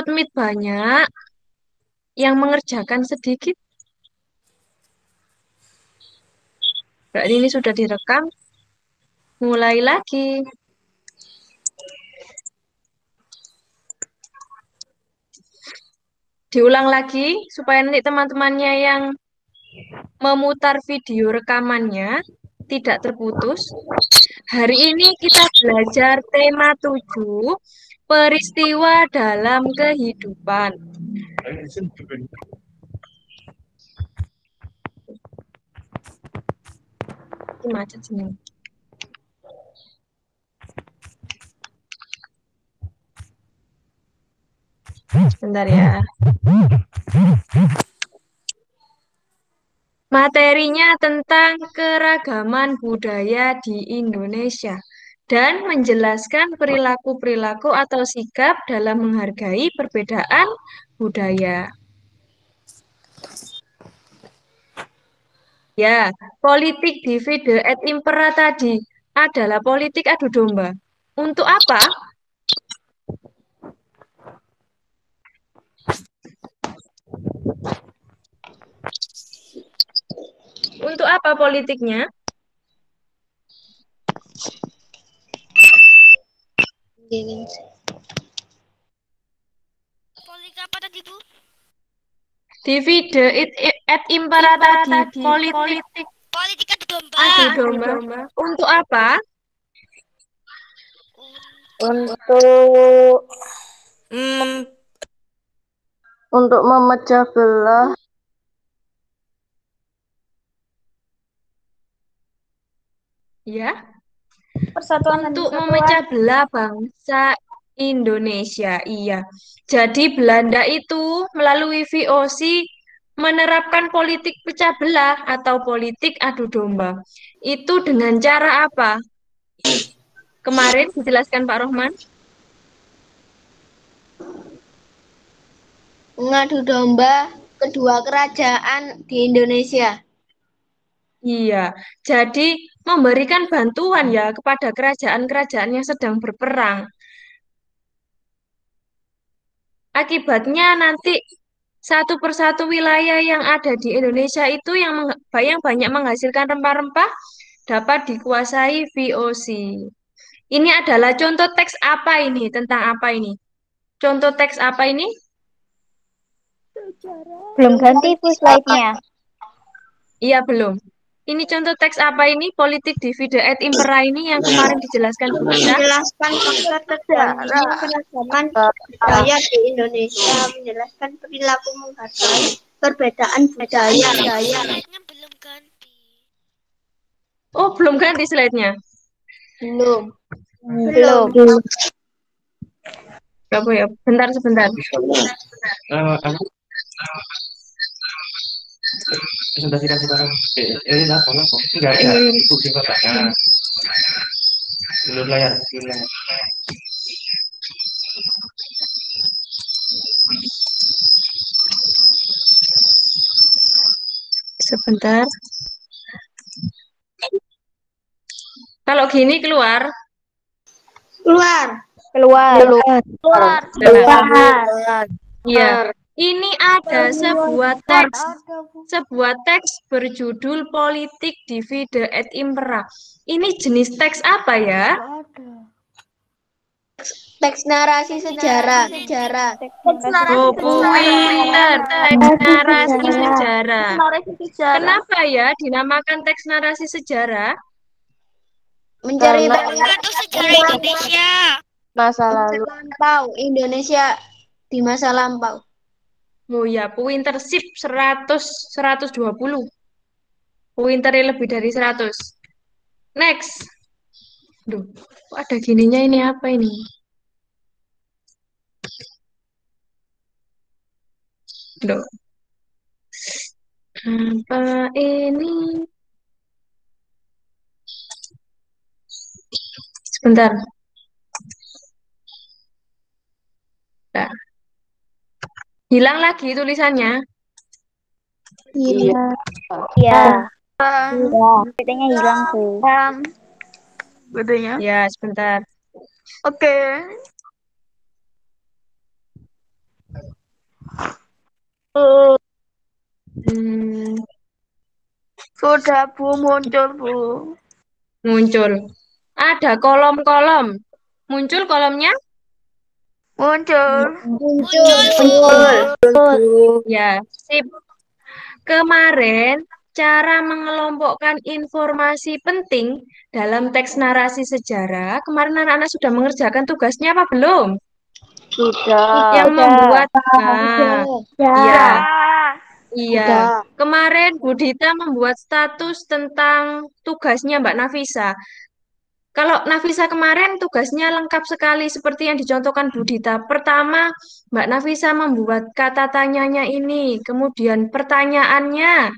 submit banyak, yang mengerjakan sedikit. Berarti ini sudah direkam. Mulai lagi. Diulang lagi supaya nanti teman-temannya yang memutar video rekamannya tidak terputus. Hari ini kita belajar tema 7, peristiwa dalam kehidupan. Ini macet sini. Sebentar ya. Materinya tentang keragaman budaya di Indonesia dan menjelaskan perilaku-perilaku atau sikap dalam menghargai perbedaan budaya. Ya, politik divide et impera tadi adalah politik adu domba. Untuk apa? Untuk apa politiknya? Politik apa tadi, Bu? Divide et impera tadi politik Politik adu domba. adu domba. Untuk apa? Untuk memecah belah. Ya, Persatuan dan untuk Kesatuan. memecah belah bangsa Indonesia. Iya. Jadi Belanda itu melalui VOC menerapkan politik pecah belah atau politik adu domba. Itu dengan cara apa? Kemarin dijelaskan Pak Rohman. Mengadu domba kedua kerajaan di Indonesia. Iya, jadi memberikan bantuan ya kepada kerajaan-kerajaan yang sedang berperang. Akibatnya nanti satu persatu wilayah yang ada di Indonesia itu yang banyak menghasilkan rempah-rempah dapat dikuasai VOC. Ini adalah contoh teks apa ini? Tentang apa ini? Contoh teks apa ini? Belum ganti Bu slide-nya. Iya, belum. Ini contoh teks apa ini? Politik divide et impera ini yang kemarin dijelaskan Bu Rita. Menjelaskan fakta terjadinya keragaman budaya di Indonesia, menjelaskan perilaku menghargai perbedaan budaya. Slide-nya belum ganti. Oh, belum ganti slide-nya. Belum. Apa ya? Bentar, sebentar. Presentasikan sekarang. Ini apa? Enggak ada. Bukti bapaknya. Belum layar. Sebentar. Kalau gini keluar. Keluar. Iya. Ini ada sebuah teks berjudul Politik Divide et Impera. Ini jenis teks apa ya? Teks narasi sejarah. Oh, pinter. Teks narasi sejarah. Kenapa ya dinamakan teks narasi sejarah? Mencari Untuk sejarah Indonesia. masa lampau Indonesia di masa lampau. Oh ya, pointer sip 120. Pointernya lebih dari 100. Next. Duh, kok ada gininya ini apa ini? Duh. Apa ini? Sebentar. Nah. Hilang lagi tulisannya. Iya. Katanya hilang tuh. Ya, sebentar. Oke. Hmm, Sudah Bu, muncul Bu. muncul. Ada kolom-kolom. Muncul kolomnya? Muncul. Muncul, Bu. Ya, sip. Kemarin, cara mengelompokkan informasi penting dalam teks narasi sejarah, kemarin anak-anak sudah mengerjakan tugasnya apa belum? Yang membuat, nah, iya, iya. Kemarin Bu Dita membuat status tentang tugasnya Mbak Nafisa. Kalau Nafisa kemarin tugasnya lengkap sekali seperti yang dicontohkan Bu Dita. Pertama, Mbak Nafisa membuat kata tanyanya ini, kemudian pertanyaannya,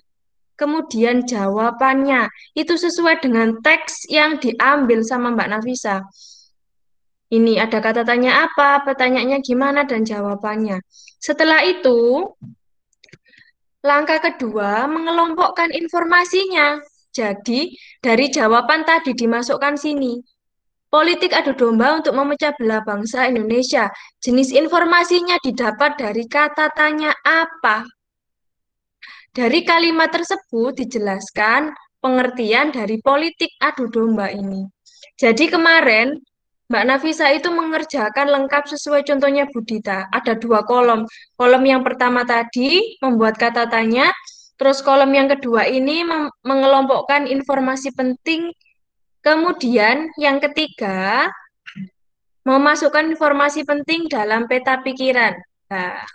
kemudian jawabannya. Itu sesuai dengan teks yang diambil sama Mbak Nafisa. Ini ada kata tanya apa, pertanyaannya gimana, dan jawabannya. Setelah itu, langkah kedua, mengelompokkan informasinya. Jadi, dari jawaban tadi dimasukkan sini. Politik adu domba untuk memecah belah bangsa Indonesia. Jenis informasinya didapat dari kata tanya apa. Dari kalimat tersebut dijelaskan pengertian dari politik adu domba ini. Jadi kemarin Mbak Nafisa itu mengerjakan lengkap sesuai contohnya Bu Dita. Ada 2 kolom. Kolom yang pertama tadi membuat kata tanya, terus kolom yang kedua ini mengelompokkan informasi penting. Kemudian yang ketiga memasukkan informasi penting dalam peta pikiran. Nah,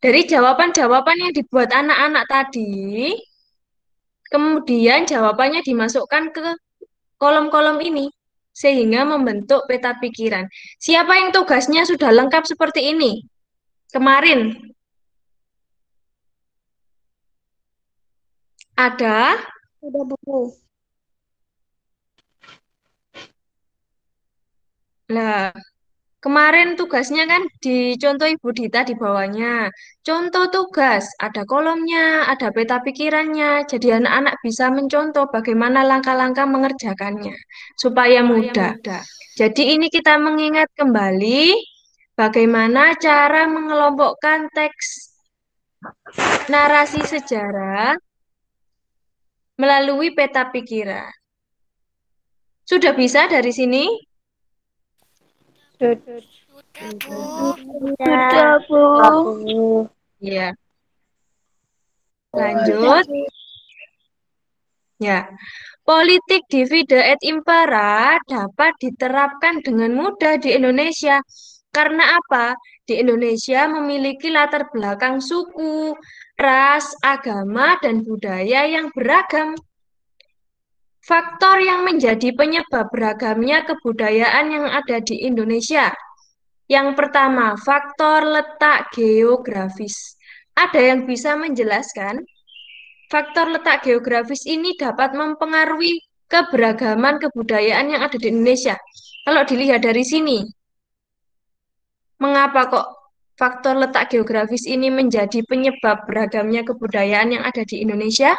dari jawaban-jawaban yang dibuat anak-anak tadi, kemudian jawabannya dimasukkan ke kolom-kolom ini, sehingga membentuk peta pikiran. Siapa yang tugasnya sudah lengkap seperti ini? Kemarin ada? Sudah Bu. Nah, kemarin tugasnya kan dicontoh Ibu Dita di bawahnya. Contoh tugas, ada kolomnya, ada peta pikirannya. Jadi anak-anak bisa mencontoh bagaimana langkah-langkah mengerjakannya supaya mudah. Jadi ini kita mengingat kembali bagaimana cara mengelompokkan teks narasi sejarah melalui peta pikiran. Sudah bisa dari sini? Sudah, Bu. Sudah Bu. Iya. Lanjut. Ya. Politik divide et impera dapat diterapkan dengan mudah di Indonesia. Karena apa? Di Indonesia memiliki latar belakang suku, ras, agama, dan budaya yang beragam. Faktor yang menjadi penyebab beragamnya kebudayaan yang ada di Indonesia. Yang pertama, faktor letak geografis. Ada yang bisa menjelaskan? Faktor letak geografis ini dapat mempengaruhi keberagaman kebudayaan yang ada di Indonesia. Kalau dilihat dari sini, mengapa kok faktor letak geografis ini menjadi penyebab beragamnya kebudayaan yang ada di Indonesia?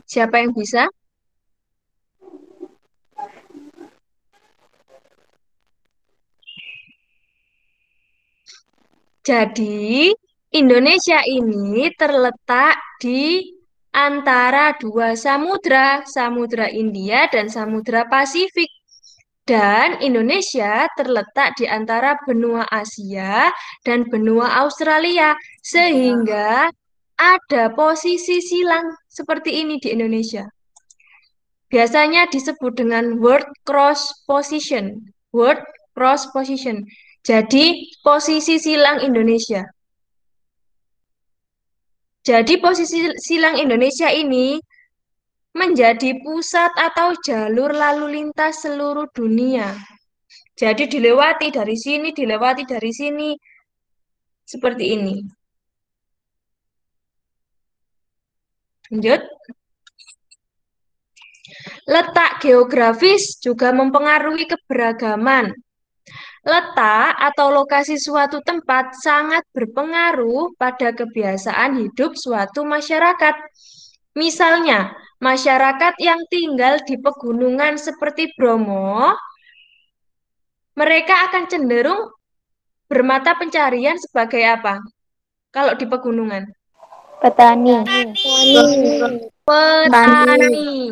Siapa yang bisa? Jadi, Indonesia ini terletak di antara 2 samudra, Samudra India dan Samudra Pasifik. Dan Indonesia terletak di antara benua Asia dan benua Australia, sehingga ada posisi silang seperti ini di Indonesia. Biasanya disebut dengan word cross position. Word cross position. Jadi, posisi silang Indonesia. Jadi, posisi silang Indonesia ini menjadi pusat atau jalur lalu lintas seluruh dunia. Jadi dilewati dari sini, seperti ini. Lanjut. Letak geografis juga mempengaruhi keberagaman. Letak atau lokasi suatu tempat sangat berpengaruh pada kebiasaan hidup suatu masyarakat. Misalnya, masyarakat yang tinggal di pegunungan seperti Bromo, mereka akan cenderung bermata pencarian sebagai apa? Kalau di pegunungan. Petani. Petani.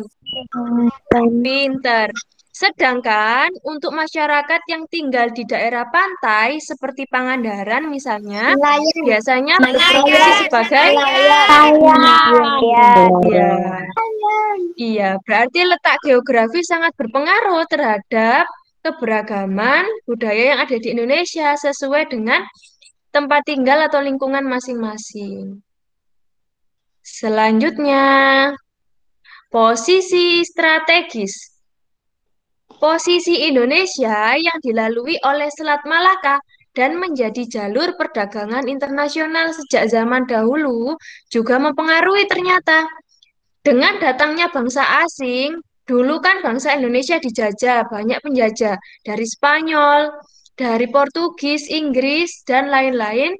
Pinter. Sedangkan untuk masyarakat yang tinggal di daerah pantai seperti Pangandaran misalnya, Nelayan. biasanya berprofesi sebagai Ya, ya. Iya, berarti letak geografis sangat berpengaruh terhadap keberagaman budaya yang ada di Indonesia sesuai dengan tempat tinggal atau lingkungan masing-masing. Selanjutnya, posisi strategis. Posisi Indonesia yang dilalui oleh Selat Malaka dan menjadi jalur perdagangan internasional sejak zaman dahulu juga mempengaruhi ternyata. Dengan datangnya bangsa asing, dulu kan bangsa Indonesia dijajah, banyak penjajah dari Spanyol, dari Portugis, Inggris, dan lain-lain.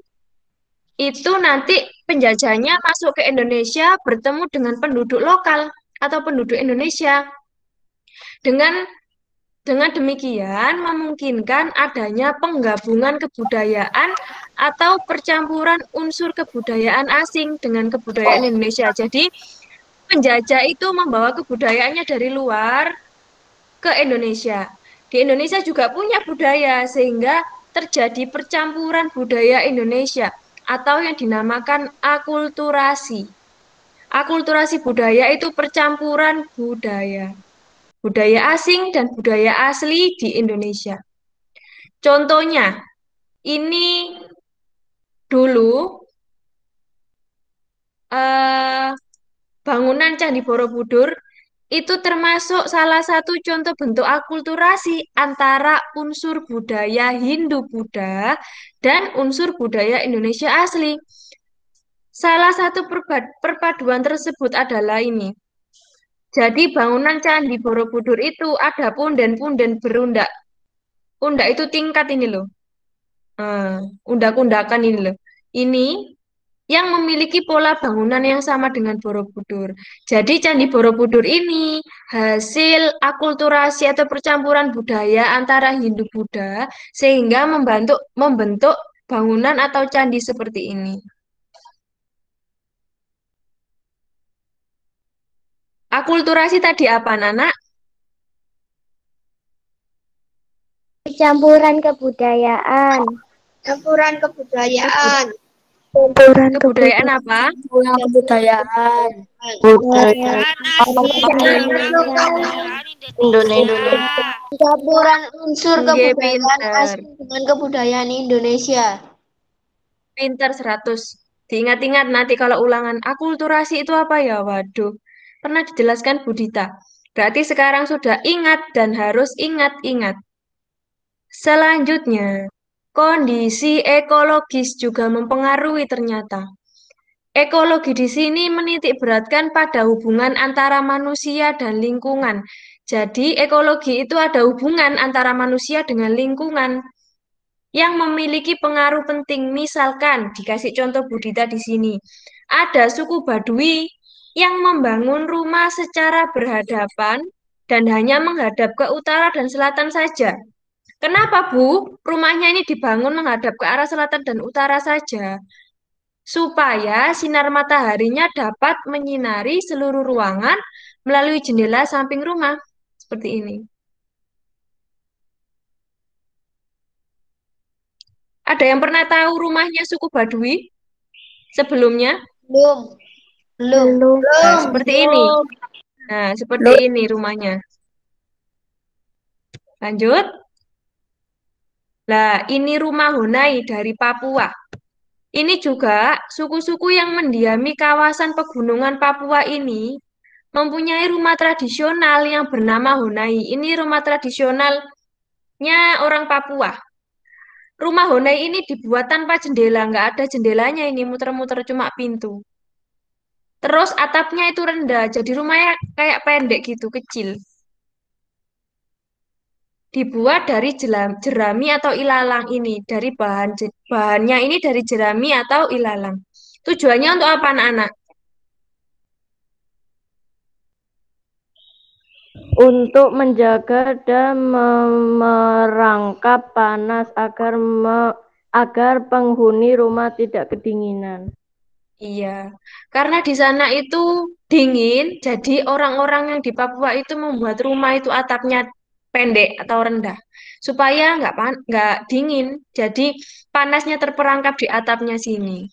Itu nanti penjajahnya masuk ke Indonesia bertemu dengan penduduk lokal atau penduduk Indonesia. Dengan demikian, memungkinkan adanya penggabungan kebudayaan atau percampuran unsur kebudayaan asing dengan kebudayaan Indonesia. Jadi, penjajah itu membawa kebudayaannya dari luar ke Indonesia. Di Indonesia juga punya budaya, sehingga terjadi percampuran budaya Indonesia atau yang dinamakan akulturasi. Akulturasi budaya itu percampuran budaya asing dan budaya asli di Indonesia. Contohnya, ini dulu bangunan Candi Borobudur itu termasuk salah satu contoh bentuk akulturasi antara unsur budaya Hindu-Buddha dan unsur budaya Indonesia asli. Salah satu perpaduan tersebut adalah ini. Jadi bangunan Candi Borobudur itu ada punden-punden berundak. Undak itu tingkat ini loh. Undak-undakan ini loh. Ini yang memiliki pola bangunan yang sama dengan Borobudur. Jadi Candi Borobudur ini hasil akulturasi atau percampuran budaya antara Hindu-Buddha sehingga membentuk bangunan atau candi seperti ini. Akulturasi tadi apa, Nana? Campuran kebudayaan. Campuran kebudayaan. Kebudayaan apa? Kebudayaan. Indonesia. Campuran unsur Nggih, kebudayaan pinter. asing dengan kebudayaan Indonesia. Pinter 100. Diingat-ingat nanti kalau ulangan akulturasi itu apa ya? Waduh, pernah dijelaskan Bu Dita. Berarti sekarang sudah ingat dan harus ingat-ingat. Selanjutnya, kondisi ekologis juga mempengaruhi ternyata. Ekologi di sini menitik beratkan pada hubungan antara manusia dan lingkungan. Jadi, ekologi itu ada hubungan antara manusia dengan lingkungan yang memiliki pengaruh penting. Misalkan, dikasih contoh Budita di sini. Ada suku Badui yang membangun rumah secara berhadapan dan hanya menghadap ke utara dan selatan saja. Kenapa, Bu? Rumahnya ini dibangun menghadap ke arah selatan dan utara saja. Supaya sinar mataharinya dapat menyinari seluruh ruangan melalui jendela samping rumah. Seperti ini. Ada yang pernah tahu rumahnya suku Badui sebelumnya? Belum. Nah, seperti ini. Nah, seperti ini rumahnya. Lanjut. Nah, ini rumah Honai dari Papua. Ini juga suku-suku yang mendiami kawasan pegunungan Papua ini mempunyai rumah tradisional yang bernama Honai. Ini rumah tradisionalnya orang Papua. Rumah Honai ini dibuat tanpa jendela, nggak ada jendelanya ini, muter-muter cuma pintu. Terus atapnya itu rendah, jadi rumahnya kayak pendek gitu, kecil. Dibuat dari jerami atau ilalang ini, dari bahannya ini dari jerami atau ilalang. Tujuannya untuk apa, anak-anak? Untuk menjaga dan merangkap panas agar penghuni rumah tidak kedinginan. Iya, karena di sana itu dingin, jadi orang-orang yang di Papua itu membuat rumah itu atapnya pendek atau rendah, supaya nggak dingin. Jadi panasnya terperangkap di atapnya sini.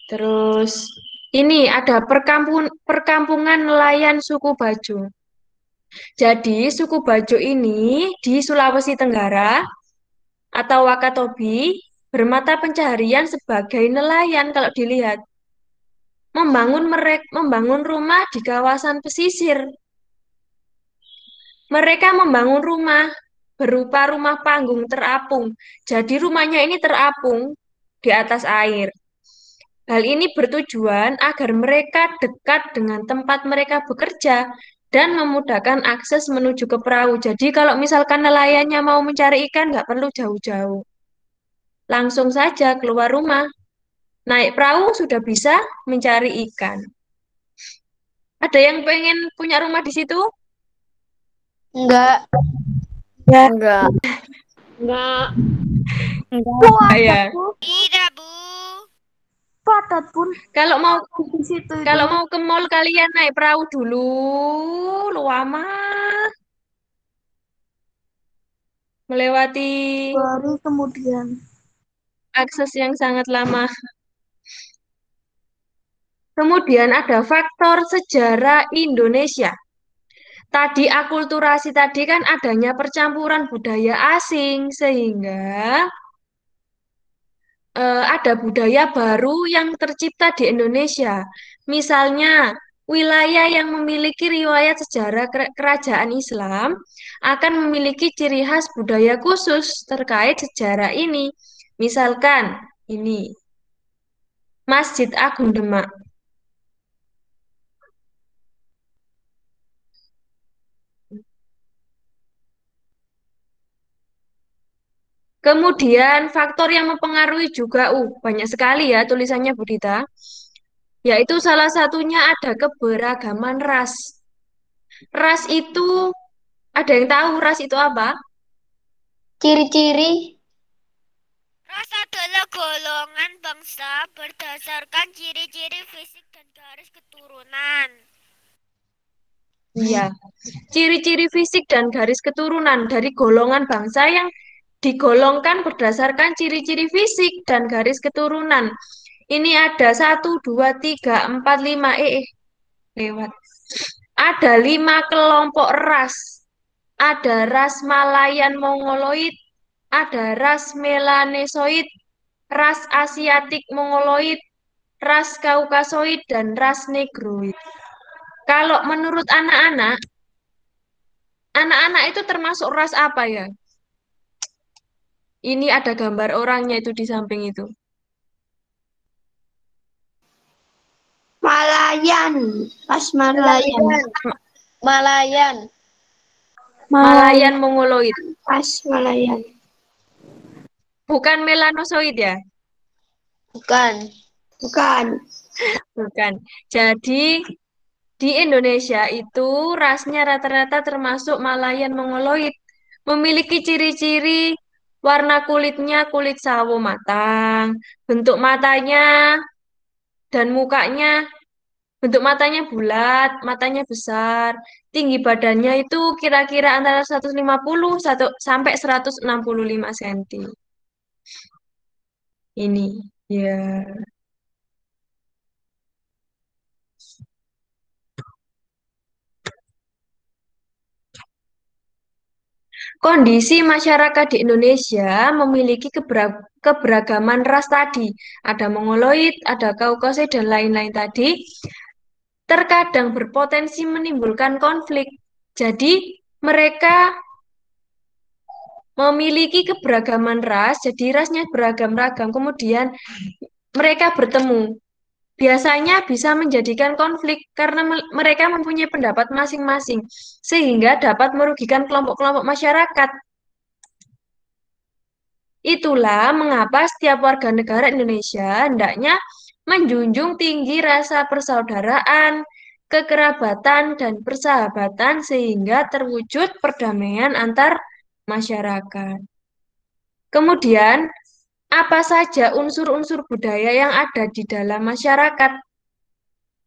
Terus ini ada perkampungan nelayan suku Bajo. Jadi suku Bajo ini di Sulawesi Tenggara atau Wakatobi bermata pencaharian sebagai nelayan kalau dilihat. Membangun rumah di kawasan pesisir. Mereka membangun rumah berupa rumah panggung terapung. Jadi rumahnya ini terapung di atas air. Hal ini bertujuan agar mereka dekat dengan tempat mereka bekerja dan memudahkan akses menuju ke perahu. Jadi kalau misalkan nelayannya mau mencari ikan, nggak perlu jauh-jauh. Langsung saja keluar rumah, naik perahu sudah bisa mencari ikan. Ada yang pengen punya rumah di situ? Enggak. Enggak. Ya. Tidak, Bu. Padat pun Kalau mau di situ itu. kalau mau ke mall kalian naik perahu dulu, lama. Melewati Baru kemudian. akses yang sangat lama. Kemudian ada faktor sejarah Indonesia. Tadi akulturasi tadi kan adanya percampuran budaya asing sehingga ada budaya baru yang tercipta di Indonesia. Misalnya, wilayah yang memiliki riwayat sejarah kerajaan Islam akan memiliki ciri khas budaya khusus terkait sejarah ini. Misalkan, ini Masjid Agung Demak. Kemudian faktor yang mempengaruhi juga, banyak sekali ya tulisannya Budita, yaitu salah satunya ada keberagaman ras. Ras itu, ada yang tahu ras itu apa? Ciri-ciri Ras adalah golongan bangsa berdasarkan ciri-ciri fisik dan garis keturunan. Iya, ciri-ciri fisik dan garis keturunan dari golongan bangsa yang digolongkan berdasarkan ciri-ciri fisik dan garis keturunan. Ini ada 1, 2, 3, 4, 5, lewat. Ada 5 kelompok ras. Ada ras Malayan Mongoloid, ada ras Melanesoid, ras Asiatik Mongoloid, ras Kaukasoid, dan ras Negroid. Kalau menurut anak-anak itu termasuk ras apa ya? Ini ada gambar orangnya itu di samping itu. Malayan. Pas Malayan. Malayan. Malayan Mongoloid. Pas Malayan. Bukan melanosoid ya? Bukan. Bukan. Bukan. Jadi di Indonesia itu rasnya rata-rata termasuk Malayan Mongoloid. Memiliki ciri-ciri warna kulitnya kulit sawo matang, bentuk matanya dan mukanya, bentuk matanya bulat, matanya besar, tinggi badannya itu kira-kira antara 150 sampai 165 cm. Ini, ya. Kondisi masyarakat di Indonesia memiliki keberagaman ras tadi. Ada Mongoloid, ada Kaukasoid, dan lain-lain tadi. Terkadang berpotensi menimbulkan konflik. Jadi, mereka memiliki keberagaman ras, jadi rasnya beragam-ragam. Kemudian, mereka bertemu. Biasanya bisa menjadikan konflik karena mereka mempunyai pendapat masing-masing, sehingga dapat merugikan kelompok-kelompok masyarakat. Itulah mengapa setiap warga negara Indonesia hendaknya menjunjung tinggi rasa persaudaraan, kekerabatan, dan persahabatan sehingga terwujud perdamaian antar masyarakat. Kemudian, apa saja unsur-unsur budaya yang ada di dalam masyarakat?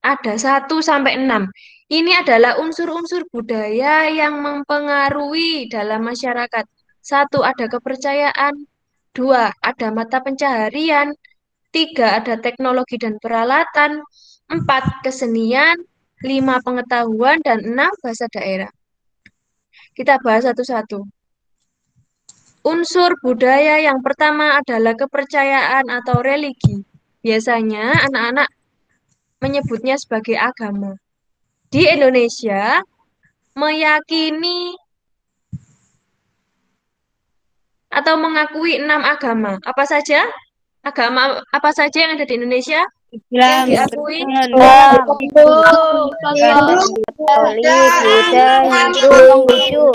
Ada 1 sampai 6. Ini adalah unsur-unsur budaya yang mempengaruhi dalam masyarakat. 1, ada kepercayaan. 2, ada mata pencaharian. 3, ada teknologi dan peralatan. 4, kesenian. 5, pengetahuan. Dan 6, bahasa daerah. Kita bahas satu-satu. Unsur budaya yang pertama adalah kepercayaan atau religi. Biasanya anak-anak menyebutnya sebagai agama. Di Indonesia, meyakini atau mengakui 6 agama. Apa saja? Agama apa saja yang ada di Indonesia? Yang diakui? Islam, Katolik, Katolik, Buddha, Hindu, Konghucu.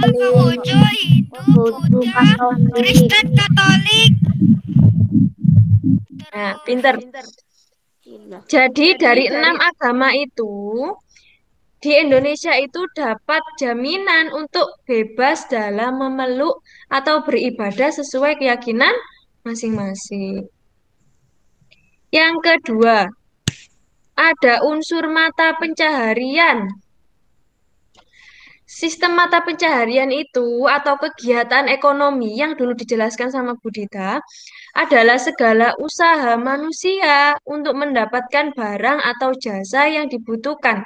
Konghucu, Hindu, Buddha, Kristen, Katolik. Nah, pinter. Jadi dari 6 agama itu, di Indonesia itu dapat jaminan untuk bebas dalam memeluk atau beribadah sesuai keyakinan masing-masing. Yang kedua, ada unsur mata pencaharian. Sistem mata pencaharian itu atau kegiatan ekonomi yang dulu dijelaskan sama Bu Dita adalah segala usaha manusia untuk mendapatkan barang atau jasa yang dibutuhkan.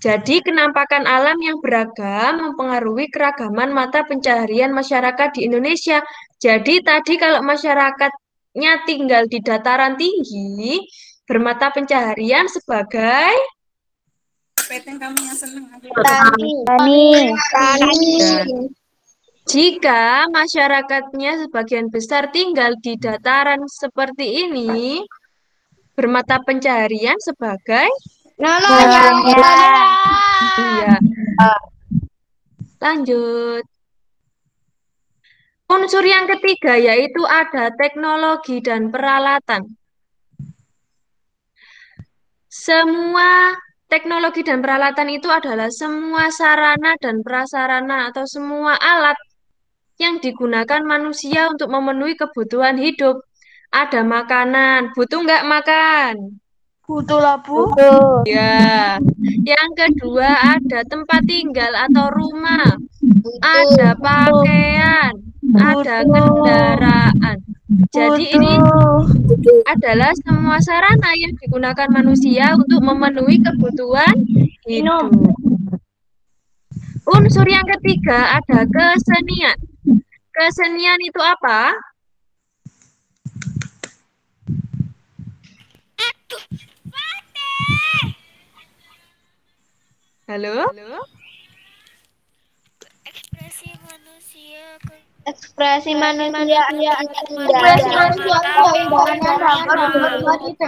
Jadi, kenampakan alam yang beragam mempengaruhi keragaman mata pencaharian masyarakat di Indonesia. Jadi, tadi kalau masyarakatnya tinggal di dataran tinggi, bermata pencaharian sebagai Tani, jika masyarakatnya sebagian besar tinggal di dataran seperti ini, bermata pencaharian sebagai nelayan. iya. Lanjut. Unsur yang ketiga yaitu ada teknologi dan peralatan. Semua teknologi dan peralatan itu adalah semua sarana dan prasarana atau semua alat yang digunakan manusia untuk memenuhi kebutuhan hidup. Ada makanan, butuh nggak makan? Butuh lah, Bu. Ya. Yang kedua ada tempat tinggal atau rumah. Ada pakaian, ada kendaraan. Jadi ini adalah semua sarana yang digunakan manusia untuk memenuhi kebutuhan hidup. Unsur yang ketiga ada kesenian. Kesenian itu apa? Halo? Ekspresi manusia. Ekspresi manusia dengan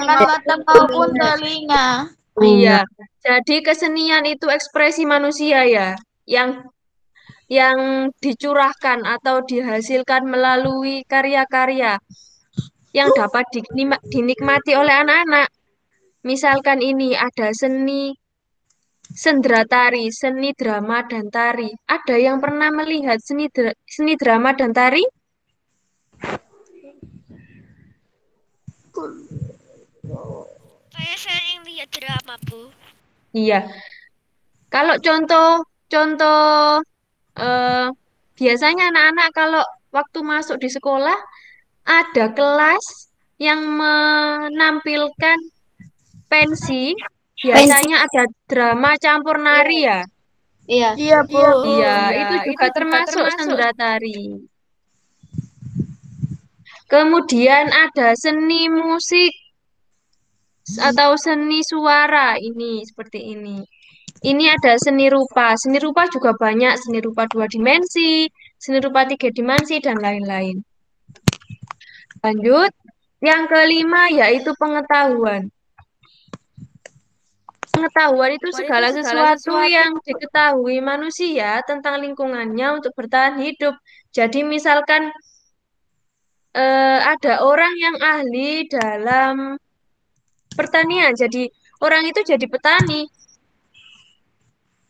mata maupun telinga. Iya. Jadi kesenian itu ekspresi manusia ya, yang dicurahkan atau dihasilkan melalui karya-karya yang dapat dinikmati oleh anak-anak. Misalkan ini ada seni sendratari, seni drama dan tari. Ada yang pernah melihat seni drama dan tari? Saya sering lihat drama, Bu. Iya. Kalau contoh biasanya anak-anak kalau waktu masuk di sekolah ada kelas yang menampilkan pensi. Biasanya ada drama campur nari ya. Iya. Iya, Bu. Iya, itu juga termasuk sendratari. Kemudian ada seni musik atau seni suara ini seperti ini. Ini ada seni rupa. Seni rupa juga banyak, seni rupa 2 dimensi, seni rupa 3 dimensi dan lain-lain. Lanjut, yang kelima yaitu pengetahuan. Pengetahuan itu segala sesuatu yang diketahui manusia tentang lingkungannya untuk bertahan hidup. Jadi misalkan ada orang yang ahli dalam pertanian, jadi orang itu jadi petani.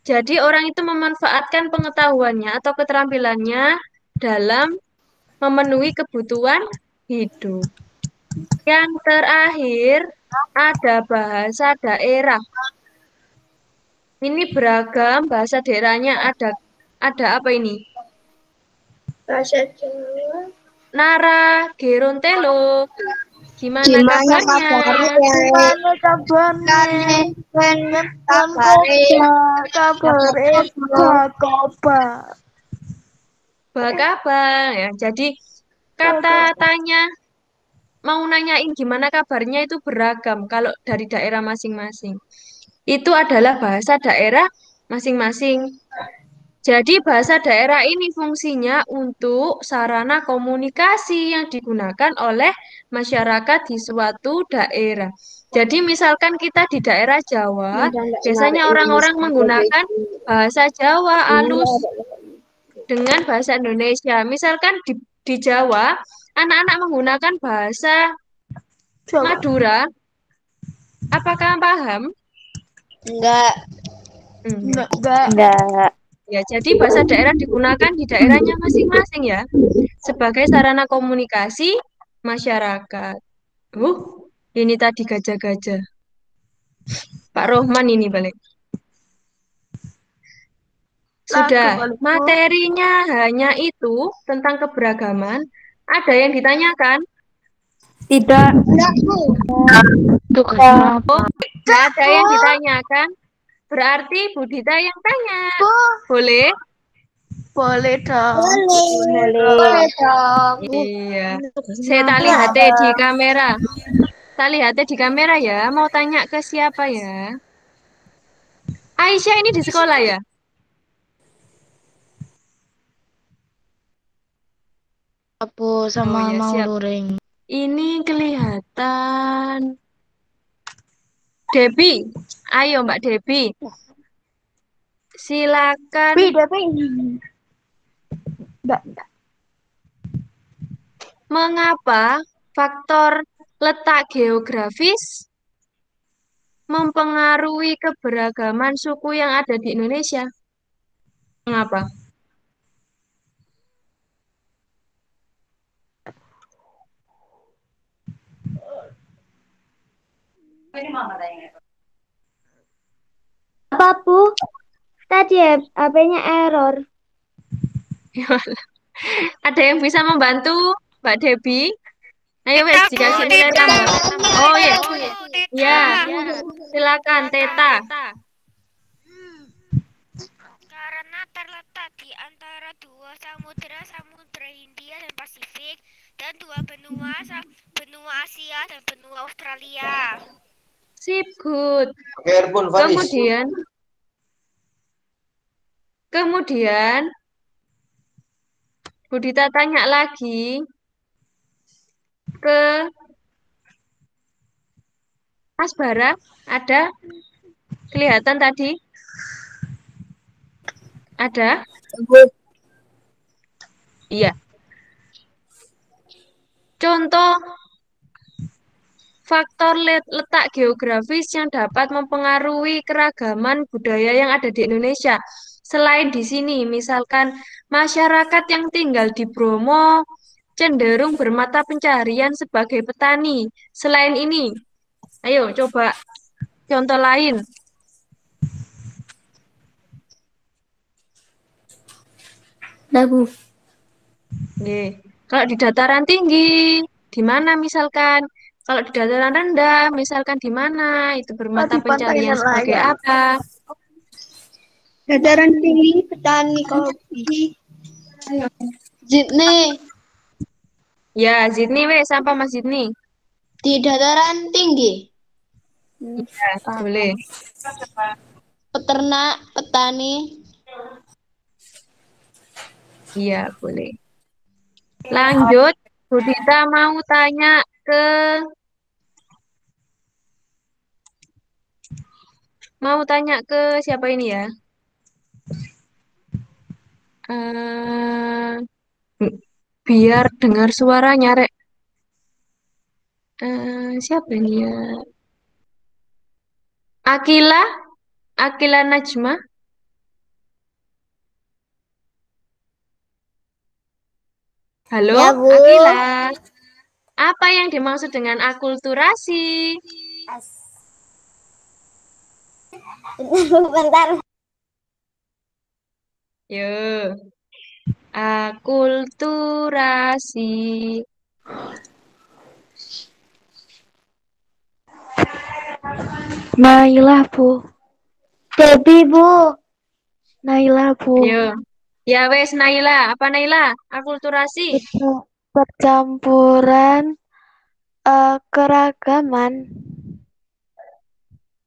Jadi orang itu memanfaatkan pengetahuannya atau keterampilannya dalam memenuhi kebutuhan hidup. Yang terakhir ada bahasa daerah. Ini beragam bahasa daerahnya ada apa ini? Bahasa Jawa. Nara, Gerontelo. Gimana Gimana kabarnya? kabarnya? Kabarnya Bakabang ya. Jadi kata tanya mau nanyain gimana kabarnya itu beragam kalau dari daerah masing-masing. Itu adalah bahasa daerah masing-masing. Jadi bahasa daerah ini fungsinya untuk sarana komunikasi yang digunakan oleh masyarakat di suatu daerah. Jadi misalkan kita di daerah Jawa, biasanya orang-orang menggunakan bahasa Jawa alus dengan bahasa Indonesia. Misalkan di Jawa, anak-anak menggunakan bahasa Madura. Apakah paham? Enggak. Enggak. Ya, jadi bahasa daerah digunakan di daerahnya masing-masing ya, sebagai sarana komunikasi masyarakat. Ini tadi gajah-gajah. Pak Rohman ini balik. Sudah, materinya hanya itu tentang keberagaman. Ada yang ditanyakan? Tidak. Nggak ada yang ditanyakan. Berarti Budita yang tanya. Boleh? Boleh dong. Boleh dong. Iya. Saya tak lihat di kamera. Tak lihat di kamera ya. Mau tanya ke siapa ya? Aisyah ini di sekolah ya? Apa Oh ya, mau siap. luring. Ini kelihatan. Debbie. Ayo Mbak Debbie. Silakan. Mengapa faktor letak geografis mempengaruhi keberagaman suku yang ada di Indonesia? Mengapa? Apa, Bu? Tadi HP-nya error. Ada yang bisa membantu Mbak Debbie? Ayo wes dikasih nilai tambah. Oh ya, ya. Silakan Teta. Karena terletak di antara dua samudera, Samudra Hindia dan Pasifik, dan dua benua, benua Asia dan benua Australia. Sip, good. Earphone, Faris. Kemudian Budita tanya lagi ke Mas Bara, ada? Kelihatan tadi? Ada? Iya. Contoh faktor letak geografis yang dapat mempengaruhi keragaman budaya yang ada di Indonesia. Selain di sini, misalkan masyarakat yang tinggal di Bromo cenderung bermata pencaharian sebagai petani. Selain ini, ayo coba contoh lain. Bu. Nih, kalau di dataran tinggi, di mana misalkan? Kalau di dataran rendah, misalkan di mana? Itu bermata pencaharian sebagai apa? Dataran tinggi petani kopi. Sydney Ya, Zidni wes sampai Mas Zidni. di dataran tinggi. Ya, boleh. Peternak, petani. Iya, boleh. Lanjut, Budita mau tanya ke siapa ini ya? Eh, biar dengar suaranya, Rek. Siapa ini ya? Akila Najma. Halo, Ya, Bu. Akila. Apa yang dimaksud dengan akulturasi? Bentar. Yo, akulturasi. Naila, Bu. Debbie, Bu. Naila, Bu. Ayo. Ya wes Naila, apa Naila? Akulturasi. Percampuran keragaman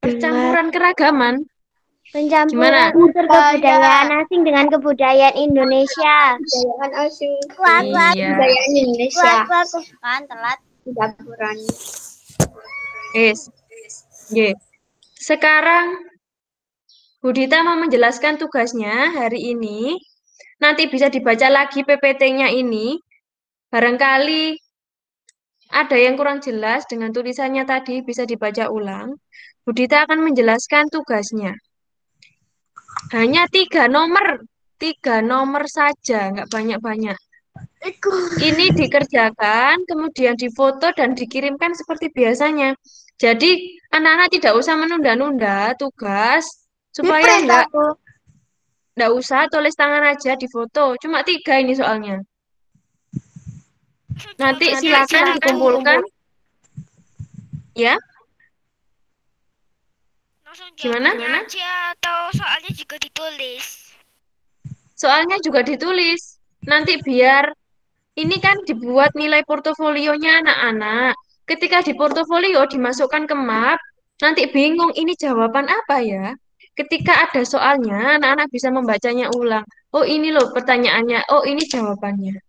dengan Percampuran keragaman. Pencampuran Gimana? unsur kebudayaan asing dengan kebudayaan Indonesia. Kebudayaan asing. Iya. Kebudayaan Indonesia. Aku kan telat. Campuran. Yes. Ye. Sekarang Budita mau menjelaskan tugasnya hari ini. Nanti bisa dibaca lagi PPT-nya ini. Barangkali ada yang kurang jelas dengan tulisannya tadi, bisa dibaca ulang. Budita akan menjelaskan tugasnya. Hanya 3 nomor saja, nggak banyak-banyak. Ini dikerjakan, kemudian difoto dan dikirimkan seperti biasanya. Jadi anak-anak tidak usah menunda-nunda tugas, supaya nggak usah tulis tangan aja difoto. Cuma 3 ini soalnya. Nanti silakan dikumpulkan. Ya, Langsung gimana? jawabannya aja atau soalnya juga ditulis. Soalnya juga ditulis. Nanti biar ini kan dibuat nilai portofolionya anak-anak. Ketika di portofolio dimasukkan ke map, nanti bingung ini jawaban apa ya. Ketika ada soalnya, anak-anak bisa membacanya ulang. Oh ini loh pertanyaannya, oh ini jawabannya.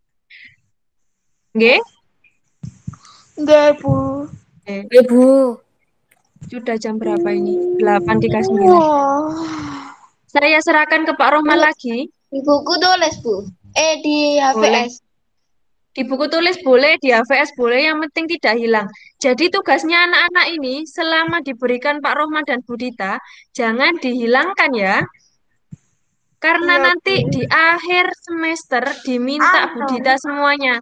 Oke? Nggak, Bu. Ibu. Sudah jam berapa ini? 8:39. Saya serahkan ke Pak Rohman lagi. Di buku tulis, Bu. Di Boleh. HVS. Di buku tulis boleh, di HVS boleh, yang penting tidak hilang. Jadi tugasnya anak-anak ini selama diberikan Pak Rohman dan Budita, jangan dihilangkan ya. Karena Iya, nanti Bu. di akhir semester diminta Budita semuanya.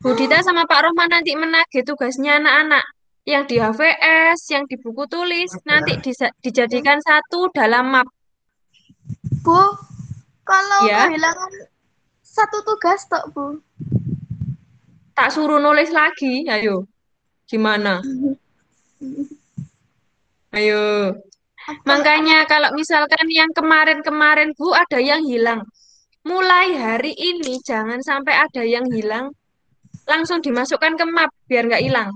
Budita sama Pak Rohman nanti menagih tugasnya anak-anak. Yang di HVS, yang di buku tulis, nanti dijadikan satu dalam map. Bu, kalau Ya, kehilangan satu tugas tok, Bu. tak suruh nulis lagi. Ayo, gimana? Ayo. Makanya kalau misalkan yang kemarin-kemarin Bu ada yang hilang. Mulai hari ini jangan sampai ada yang hilang. Langsung dimasukkan ke map biar nggak hilang.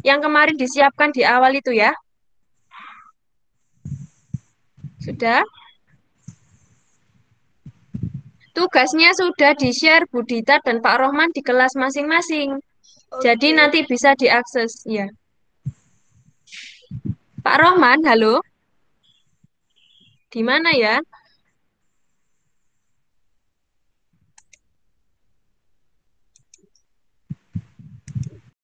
Yang kemarin disiapkan di awal itu ya. Sudah? Tugasnya sudah di-share Budita dan Pak Rohman di kelas masing-masing. Jadi nanti bisa diakses. Ya. Pak Rohman, halo? Di mana ya?